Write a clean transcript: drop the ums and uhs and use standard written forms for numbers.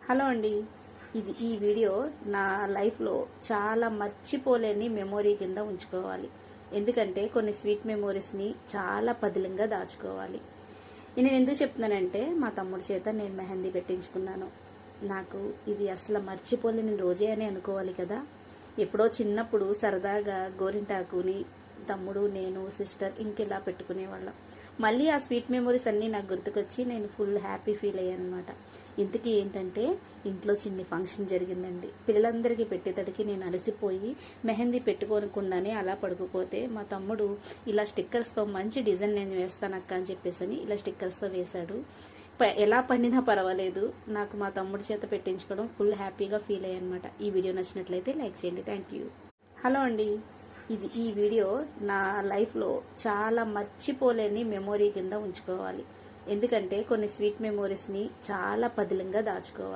Hello అండి. ఈ video నా లైఫ్లో చాలా మర్చిపోలేని మెమొరీ కింద ఉంచుకోవాలి. ఎందుకంటే కొన్ని స్వీట్ మెమొరీస్ని చాలా పదిలంగా దాచుకోవాలి. నేను ఎందుకు చెప్తున్నానంటే మా తమ్ముడి చేత నేను మెహందీ పెట్టించుకున్నాను. నాకు ఇది అసలు మర్చిపోలేని రోజే అని అనుకోవాలి కదా. ఎప్పుడో చిన్నప్పుడు సరదాగా గోరింటాకుని తమ్ముడు, నేను, సిస్టర్ ఇంకెలా పెట్టుకునేవాళ్ళం. మళ్ళీ ఆ స్వీట్ మెమొరీస్ అన్నీ నాకు గుర్తుకొచ్చి నేను ఫుల్ హ్యాపీ ఫీల్ అయ్యాను అనమాట. ఇంతకీ ఏంటంటే ఇంట్లో చిన్ని ఫంక్షన్ జరిగిందండి. పిల్లలందరికీ పెట్టేటడికి నేను అలసిపోయి మెహందీ పెట్టుకోనకుండానే అలా పడుకుపోతే మా తమ్ముడు ఇలా స్టిక్కర్స్తో మంచి డిజైన్ నేను వేస్తాను అక్క అని చెప్పేసి ఇలా స్టిక్కర్స్తో వేశాడు. ఎలా పండినా పర్వాలేదు, నాకు మా తమ్ముడి చేత పెట్టించుకోవడం ఫుల్ హ్యాపీగా ఫీల్ అయ్యాను అనమాట. ఈ వీడియో నచ్చినట్లయితే లైక్ చేయండి. Thank you. హలో అండి. ఈ వీడియో నా లైఫ్లో చాలా మర్చిపోలేని మెమొరీ కింద ఉంచుకోవాలి. ఎందుకంటే కొన్ని స్వీట్ మెమొరీస్ని చాలా పదిలంగా దాచుకోవాలి.